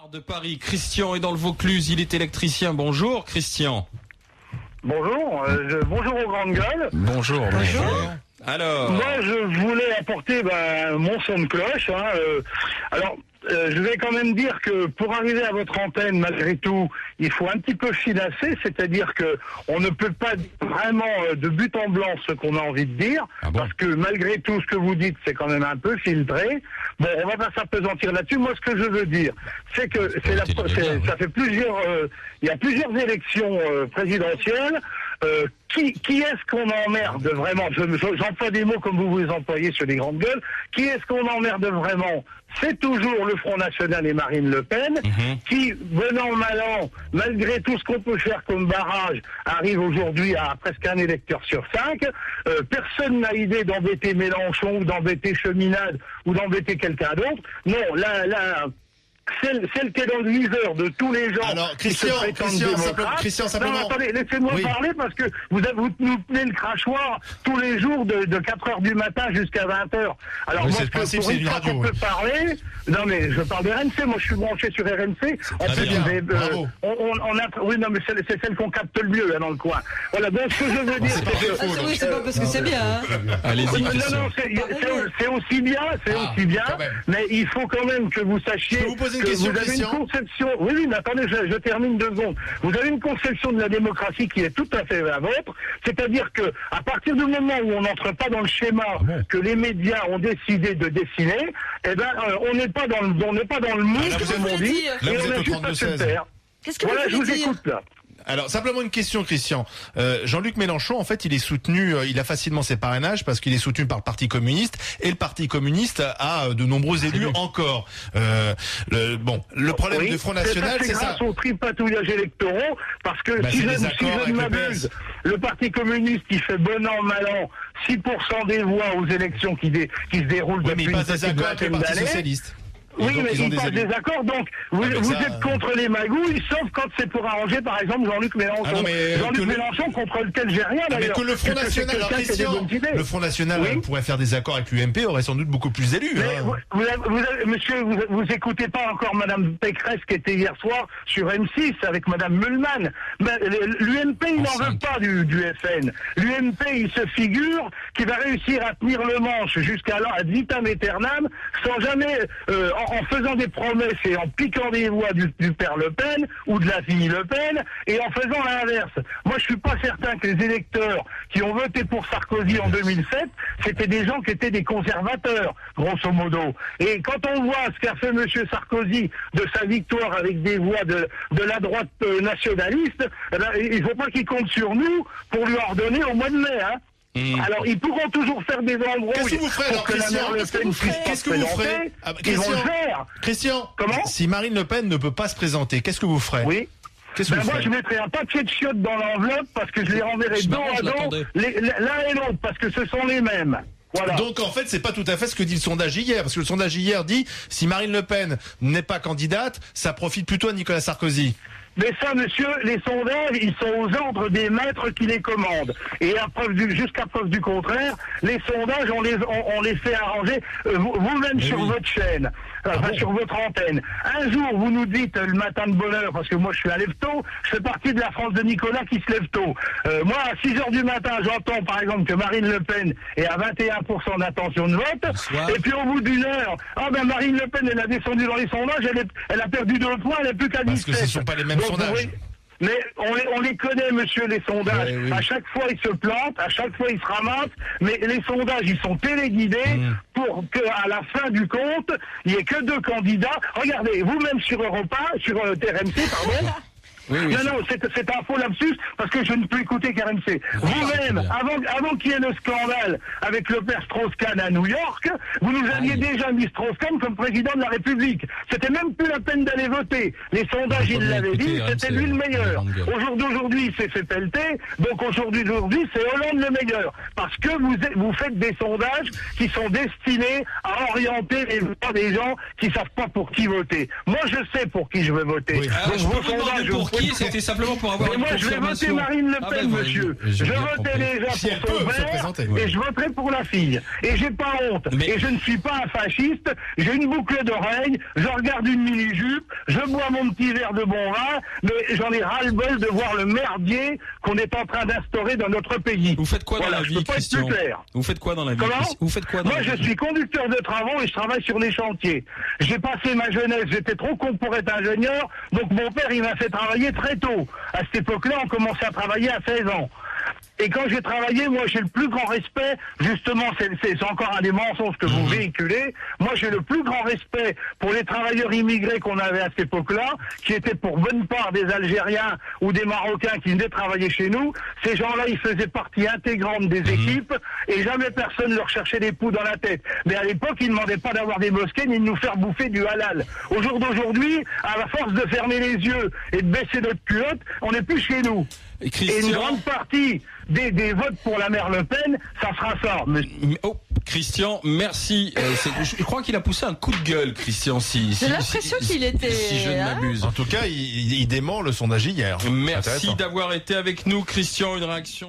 De Paris, Christian est dans le Vaucluse, il est électricien. Bonjour Christian. Bonjour, bonjour aux grandes gueules. Bonjour. Alors, moi je voulais apporter mon son de cloche. Je vais quand même dire que pour arriver à votre antenne, malgré tout, il faut un petit peu filasser, c'est-à-dire que on ne peut pas dire vraiment de but en blanc ce qu'on a envie de dire, parce que malgré tout ce que vous dites, c'est quand même un peu filtré. Bon, on va pas s'appesantir là-dessus. Moi, ce que je veux dire, c'est que ça fait plusieurs, il y a plusieurs élections présidentielles. Qui est-ce qu'on emmerde vraiment? J'emploie des mots comme vous les employez sur les grandes gueules. Qui est-ce qu'on emmerde vraiment? C'est toujours le Front National et Marine Le Pen, qui, venant mal an, malgré tout ce qu'on peut faire comme barrage, arrive aujourd'hui à presque un électeur sur 5. Personne n'a idée d'embêter Mélenchon ou d'embêter Cheminade ou d'embêter quelqu'un d'autre. Non, celle qui est dans le viseur de tous les gens. Alors, Christian, simplement. Non, attendez, laissez-moi parler parce que vous nous tenez le crachoir tous les jours de 4h du matin jusqu'à 20h. Alors, moi, pour une fois qu'on peut parler, non, mais je parle de RMC, moi, je suis branché sur RMC. Oui, non, mais c'est celle qu'on capte le mieux, dans le coin. Voilà, donc, ce que je veux dire, c'est que... Oui, c'est pas parce que c'est bien, hein. Allez-y, non, c'est aussi bien, mais il faut quand même que vous sachiez... Vous avez une conception. Oui, mais attendez, je termine 2 secondes. Vous avez une conception de la démocratie qui est tout à fait la vôtre, c'est-à-dire que à partir du moment où on n'entre pas dans le schéma que les médias ont décidé de dessiner, on n'est pas dans le moule, comme on dit, là, et vous on êtes a au juste à se 32-16. faire. Qu'est-ce que Voilà, vous je vous voulez dire? écoute là. Alors, simplement une question, Christian. Jean-Luc Mélenchon, en fait, il est soutenu, il a facilement ses parrainages parce qu'il est soutenu par le Parti communiste et le Parti communiste a de nombreux élus encore. Le problème du Front National, c'est ça. C'est grâce aux tripatouillages électoraux, parce que si je ne m'abuse, le Parti communiste, il fait bon an, mal an, 6% des voix aux élections qui se déroulent depuis une petite vingtaine d'années. Oui, mais il passe des accords, donc vous êtes contre les magouilles, sauf quand c'est pour arranger, par exemple, Jean-Luc Mélenchon. Jean-Luc Mélenchon, contre lequel j'ai rien, d'ailleurs. Mais que le Front National, le Front National pourrait faire des accords avec l'UMP, aurait sans doute beaucoup plus d'élus. Monsieur, vous écoutez pas encore Madame Pécresse qui était hier soir sur M6 avec Madame Mühlmann. L'UMP, il n'en veut pas du FN. L'UMP, il se figure qu'il va réussir à tenir le manche jusqu'à ad vitam aeternam, sans jamais... en faisant des promesses et en piquant des voix du père Le Pen ou de la fille Le Pen et en faisant l'inverse. Moi, je suis pas certain que les électeurs qui ont voté pour Sarkozy en 2007, c'était des gens qui étaient des conservateurs, grosso modo. Et quand on voit ce qu'a fait Monsieur Sarkozy de sa victoire avec des voix de la droite nationaliste, il faut pas qu'il compte sur nous pour lui ordonner au mois de mai, hein. Alors, ils pourront toujours faire des embrouilles. Qu'est-ce que vous ferez, alors, Christian? Qu'est-ce que vous ferez? Ils vont le faire. Christian, comment? Si Marine Le Pen ne peut pas se présenter, qu'est-ce que vous ferez? Oui. Moi, je mettrai un papier de chiottes dans l'enveloppe parce que je les renverrai dos à dos, l'un et l'autre, parce que ce sont les mêmes. Voilà. Donc en fait, c'est pas tout à fait ce que dit le sondage hier, parce que le sondage hier dit si Marine Le Pen n'est pas candidate, ça profite plutôt à Nicolas Sarkozy. Mais ça, monsieur, les sondages, ils sont aux ordres des maîtres qui les commandent. Et jusqu'à preuve du contraire, les sondages, on les fait arranger vous-même sur votre chaîne, sur votre antenne. Un jour, vous nous dites le matin de bonne heure, parce que moi je suis un lève-tôt, je fais partie de la France de Nicolas qui se lève tôt. Moi, à 6h du matin, j'entends par exemple que Marine Le Pen est à 21% d'intention de vote. Et puis au bout d'une heure, Marine Le Pen, elle a descendu dans les sondages, elle a perdu 2 points, elle n'est plus qu'à 17. Parce que ce ne sont pas les mêmes sondages. Mais on les connaît, monsieur, les sondages. Oui. À chaque fois, ils se plantent, à chaque fois, ils se ramassent. Mais les sondages, ils sont téléguidés pour qu'à la fin du compte, il n'y ait que 2 candidats. Regardez, vous-même sur Europa, sur TRMC, pardon. Non, c'est un faux lapsus parce que je ne peux écouter qu'RMC. Vous-même, avant qu'il y ait le scandale avec le père Strauss-Kahn à New York, vous nous aviez déjà mis Strauss-Kahn comme président de la République. C'était même plus la peine d'aller voter. Les sondages, il l'avait dit, c'était lui le meilleur. Aujourd'hui, il s'est fait pelleter, donc aujourd'hui, c'est Hollande le meilleur. Parce que vous faites des sondages qui sont destinés à orienter les voix des gens qui savent pas pour qui voter. Moi, je sais pour qui je veux voter. Oui. Donc vos sondages, pour qui? C'était simplement pour avoir Mais une moi, je vais voter confirmation. Marine Le Ah Pen, ben, monsieur. j'ai Je bien votais compris. déjà Si elle pour son peut se père, présenter, et je voterai pour la fille. Et j'ai pas honte. Mais- Et je ne suis pas un fasciste. J'ai une boucle d'oreille, je regarde une mini-jupe, je bois mon petit verre de bon vin, mais j'en ai ras-le-bol de voir le merdier qu'on est en train d'instaurer dans notre pays. Vous faites quoi Voilà, dans la je vie, peux pas être Christian? plus clair. Vous faites quoi dans la vie? Comment? Vous faites quoi dans Moi, la je vie? suis conducteur de travaux et je travaille sur les chantiers. J'ai passé ma jeunesse, j'étais trop con pour être ingénieur, donc mon père, il m'a fait travailler très tôt. À cette époque-là, on commençait à travailler à 16 ans. Et quand j'ai travaillé, moi, j'ai le plus grand respect, justement, c'est encore un des mensonges que vous véhiculez. Moi, j'ai le plus grand respect pour les travailleurs immigrés qu'on avait à cette époque-là, qui étaient pour bonne part des Algériens ou des Marocains qui venaient travailler chez nous. Ces gens-là, ils faisaient partie intégrante des équipes et jamais personne leur cherchait des poux dans la tête. Mais à l'époque, ils ne demandaient pas d'avoir des mosquées ni de nous faire bouffer du halal. Au jour d'aujourd'hui, à la force de fermer les yeux et de baisser notre culotte, on n'est plus chez nous. Et Et une Christian, grande partie des votes pour la mère Le Pen, ça sera ça. oh, Christian, merci. Je crois qu'il a poussé un coup de gueule, Christian. J'ai l'impression qu'il était, Si je ne hein m'abuse. En tout cas, il dément le sondage hier. Merci Intéressant. d'avoir été avec nous, Christian. Une réaction.